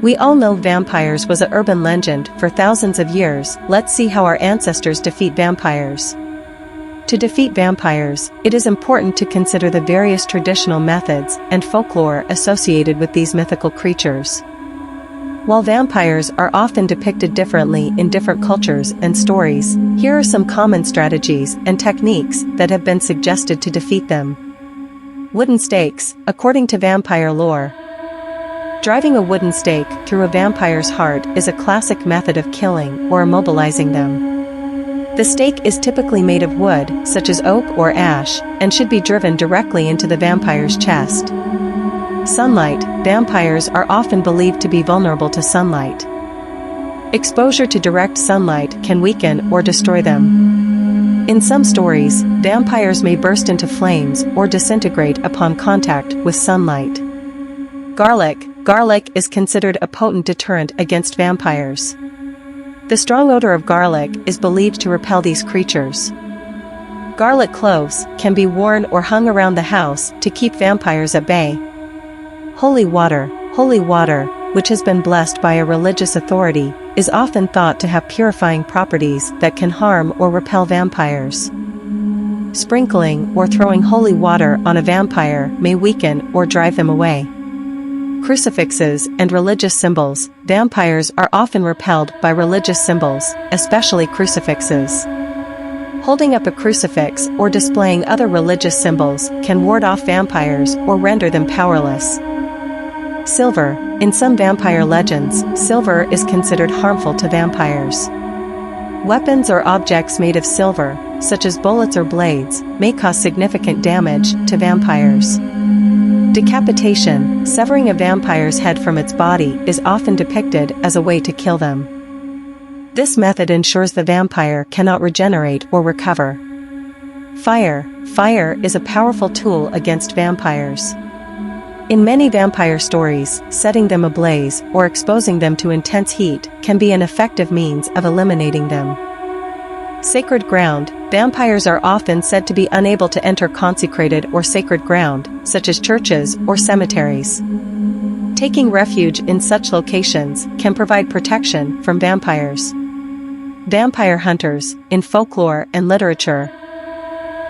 We all know vampires was an urban legend for thousands of years. Let's see how our ancestors defeat vampires. To defeat vampires, it is important to consider the various traditional methods and folklore associated with these mythical creatures. While vampires are often depicted differently in different cultures and stories, here are some common strategies and techniques that have been suggested to defeat them. Wooden stakes, according to vampire lore. Driving a wooden stake through a vampire's heart is a classic method of killing or immobilizing them. The stake is typically made of wood, such as oak or ash, and should be driven directly into the vampire's chest. Sunlight. Vampires are often believed to be vulnerable to sunlight. Exposure to direct sunlight can weaken or destroy them. In some stories, vampires may burst into flames or disintegrate upon contact with sunlight. Garlic. Garlic is considered a potent deterrent against vampires. The strong odor of garlic is believed to repel these creatures. Garlic cloves can be worn or hung around the house to keep vampires at bay. Holy water. Holy water, which has been blessed by a religious authority, is often thought to have purifying properties that can harm or repel vampires. Sprinkling or throwing holy water on a vampire may weaken or drive them away. Crucifixes and religious symbols. Vampires are often repelled by religious symbols, especially crucifixes. Holding up a crucifix or displaying other religious symbols can ward off vampires or render them powerless. Silver. In some vampire legends, silver is considered harmful to vampires. Weapons or objects made of silver, such as bullets or blades, may cause significant damage to vampires. Decapitation. Severing a vampire's head from its body is often depicted as a way to kill them. This method ensures the vampire cannot regenerate or recover. Fire. Fire is a powerful tool against vampires. In many vampire stories, setting them ablaze or exposing them to intense heat can be an effective means of eliminating them. Sacred ground. Vampires are often said to be unable to enter consecrated or sacred ground, such as churches or cemeteries. Taking refuge in such locations can provide protection from vampires. Vampire hunters. In folklore and literature,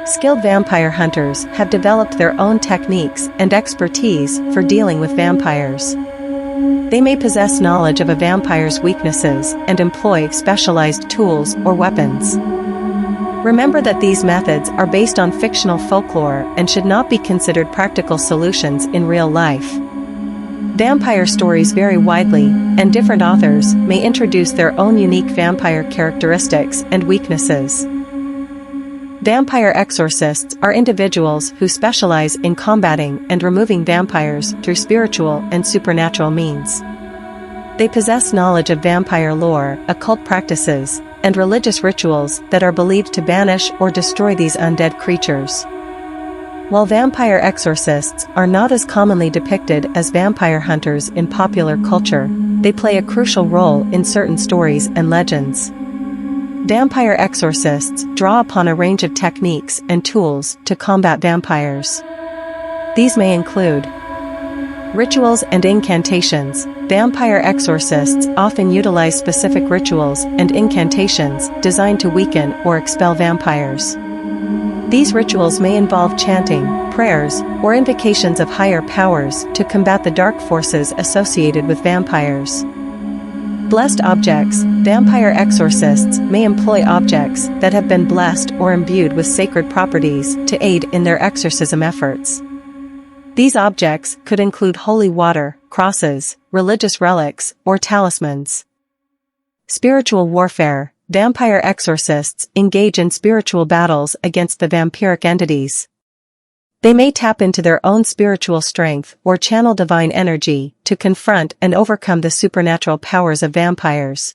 skilled vampire hunters have developed their own techniques and expertise for dealing with vampires. They may possess knowledge of a vampire's weaknesses and employ specialized tools or weapons. Remember that these methods are based on fictional folklore and should not be considered practical solutions in real life. Vampire stories vary widely, and different authors may introduce their own unique vampire characteristics and weaknesses. Vampire exorcists are individuals who specialize in combating and removing vampires through spiritual and supernatural means. They possess knowledge of vampire lore, occult practices, and religious rituals that are believed to banish or destroy these undead creatures. While vampire exorcists are not as commonly depicted as vampire hunters in popular culture, they play a crucial role in certain stories and legends. Vampire exorcists draw upon a range of techniques and tools to combat vampires. These may include rituals and incantations. Vampire exorcists often utilize specific rituals and incantations designed to weaken or expel vampires. These rituals may involve chanting, prayers, or invocations of higher powers to combat the dark forces associated with vampires. Blessed objects. Vampire exorcists may employ objects that have been blessed or imbued with sacred properties to aid in their exorcism efforts. These objects could include holy water, crosses, religious relics, or talismans. Spiritual warfare. Vampire exorcists engage in spiritual battles against the vampiric entities. They may tap into their own spiritual strength or channel divine energy to confront and overcome the supernatural powers of vampires.